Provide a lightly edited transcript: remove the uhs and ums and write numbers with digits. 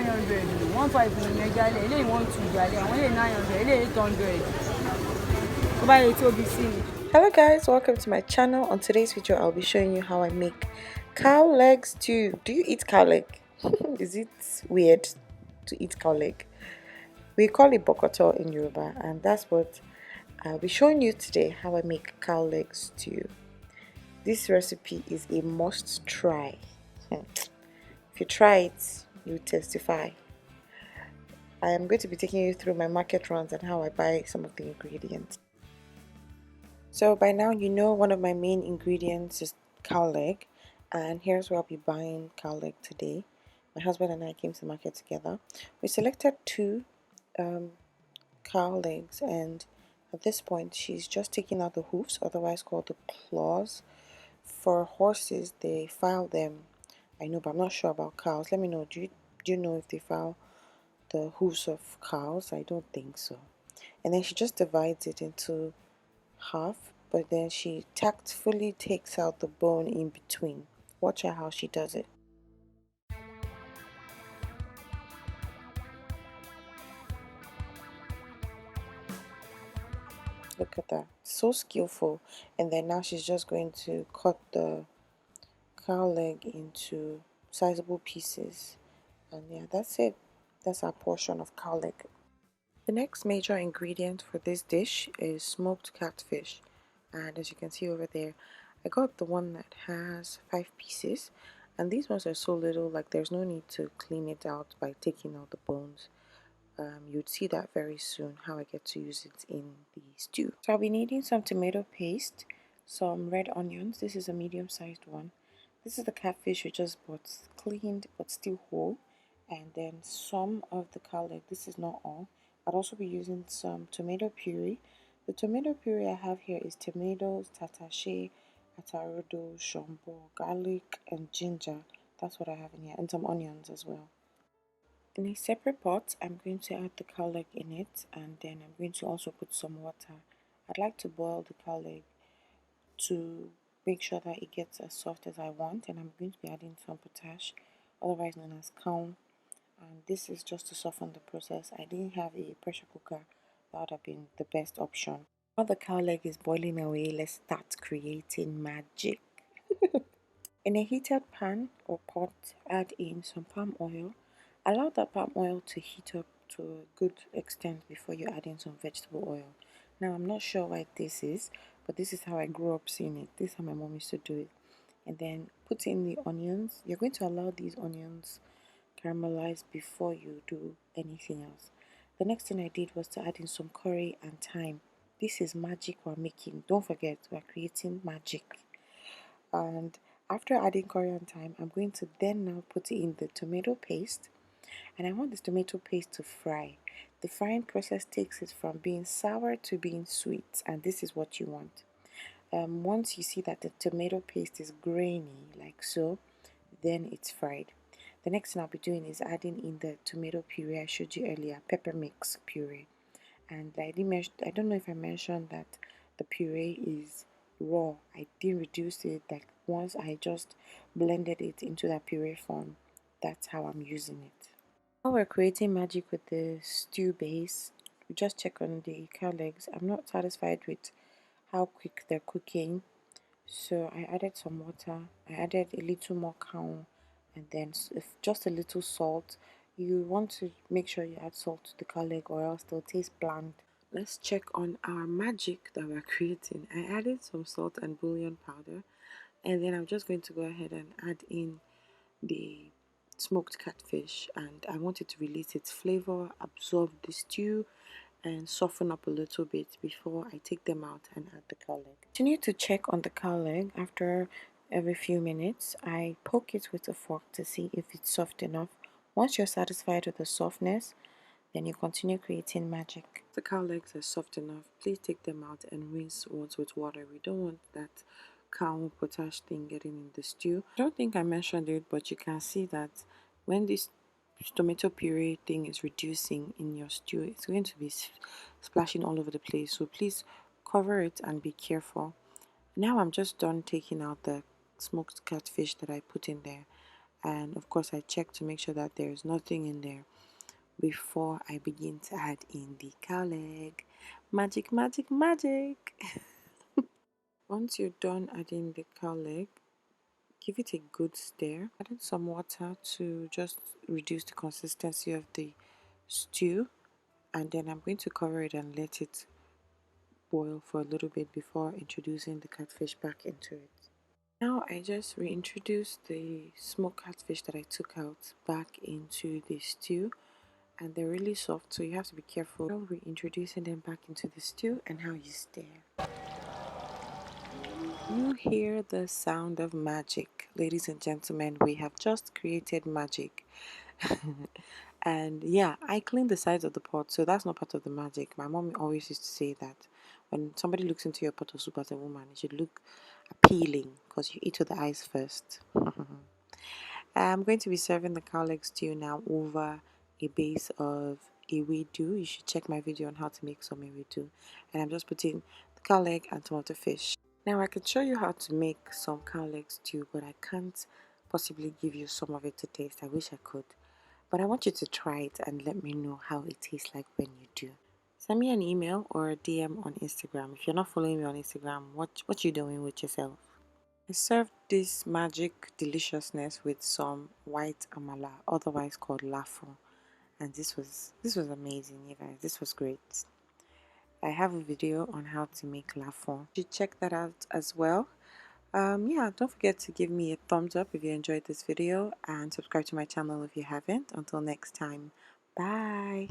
900 ni 15 ni mẹ́gà lẹ̀ eléyìí 12 jálẹ̀ àwọn eléyìí 900 eléyìí 800 tó bá yẹ tóbi sí ni. Hello guys, welcome to my channel. On today's video I'll be showing you how I make cow leg stew. Do you eat cow leg? Is it weird to eat cow leg? We call it bokoto in Yoruba, and that's what I'll be showing you today, how I make cow leg stew. This recipe is a must try. If you try it, you testify. I am going to be taking you through my market runs and how I buy some of the ingredients. So by now you know one of my main ingredients is cow leg, and here's where I'll be buying cow leg today. My husband and I came to the market together. We selected two cow legs, and at this point she's just taking out the hoofs, otherwise called the claws. For horses they file them, I know, but I'm not sure about cows. Let me know, do you know if they file the hooves of cows? I don't think so. And then she just divides it into half, but then she tactfully takes out the bone in between. Watch out how she does it. Look at that, so skillful. And then now she's just going to cut the cow leg into sizable pieces, and yeah, that's it. That's our portion of cow leg. The next major ingredient for this dish is smoked catfish, and as you can see over there, I got the one that has 5 pieces, and these ones are so little, like there's no need to clean it out by taking out the bones. You'd see that very soon how I get to use it in the stew. So I'll be needing some tomato paste, some red onions. This is a medium-sized one. This is the catfish we just bought, cleaned but still whole, and then some of the cow leg. This is not all. I'll also be using some tomato puree. The tomato puree I have here is tomatoes, tatashe, atarodo, shombo, garlic, and ginger. That's what I have in here, and some onions as well. In a separate pot, I'm going to add the cow leg in it, and then I'm going to also put some water. I'd like to boil the cow leg to make sure that it gets as soft as I want, and I'm going to be adding some potash, otherwise known as cow. And this is just to soften the process. I didn't have a pressure cooker. That would have been the best option. While the cow leg is boiling away, let's start creating magic. In a heated pan or pot, add in some palm oil. Allow the palm oil to heat up to a good extent before you add in some vegetable oil. Now, I'm not sure why this is, but this is how I grew up seeing it. This is how my mom used to do it. And then put in the onions. You're going to allow these onions caramelize before you do anything else. The next thing I did was to add in some curry and thyme. This is magic we're making. Don't forget, we're creating magic. And after adding curry and thyme, I'm going to then now put in the tomato paste, and I want this tomato paste to fry. The frying process takes it from being sour to being sweet, and this is what you want. Once you see that the tomato paste is grainy like so, then it's fried. The next thing I'll be doing is adding in the tomato puree I showed you earlier, pepper mix puree. And I don't know if I mentioned that the puree is raw. I didn't reduce it. Like once I just blended it into that puree form, that's how I'm using it. While we're creating magic with the stew base, we just check on the cow legs. I'm not satisfied with how quick they're cooking, so I added some water. I added a little more cow, and then just a little salt. You want to make sure you add salt to the cow leg, or else they'll taste bland. Let's check on our magic that we're creating. I added some salt and bouillon powder, and then I'm just going to go ahead and add in the smoked catfish, and I want it to release its flavor, absorb the stew, and soften up a little bit before I take them out and add the cow leg. Continue to check on the cow leg. After every few minutes, I poke it with a fork to see if it's soft enough. Once you're satisfied with the softness, then you continue creating magic. If the cow legs are soft enough, please take them out and rinse once with water. We don't want that cow potash thing getting in the stew. I don't think I mentioned it, but you can see that when this tomato puree thing is reducing in your stew, it's going to be splashing all over the place, so please cover it and be careful. Now I'm just done taking out the smoked catfish that I put in there. and of course I check to make sure that there's nothing in there before I begin to add in the cow leg. Magic, magic, magic. Once you're done adding the cow leg, give it a good stir. Add in some water to just reduce the consistency of the stew, and then I'm going to cover it and let it boil for a little bit before introducing the catfish back into it. Now I just reintroduced the smoked catfish that I took out back into the stew, and they're really soft, so you have to be careful while reintroducing them back into the stew and how you stir. You hear the sound of magic. Ladies and gentlemen, we have just created magic. And yeah, I cleaned the sides of the pot, so that's not part of the magic. My mom always used to say that when somebody looks into your pot of soup as a woman, it should look appealing because you eat with the eyes first. I'm going to be serving the cow leg stew now over a base of ewedu. You should check my video on how to make some ewedu. And I'm just putting the cow leg and tomato fish. Now I could show you how to make some cow leg stew, but I can't possibly give you some of it to taste. I wish I could. But I want you to try it and let me know how it tastes like when you do. Send me an email or a DM on Instagram. If you're not following me on Instagram, what you doing with yourself? I served this magic deliciousness with some white amala, otherwise called lafo, and this was amazing, you guys. This was great. I have a video on how to make lafo. You should check that out as well. Yeah, don't forget to give me a thumbs up if you enjoyed this video and subscribe to my channel if you haven't. Until next time, bye.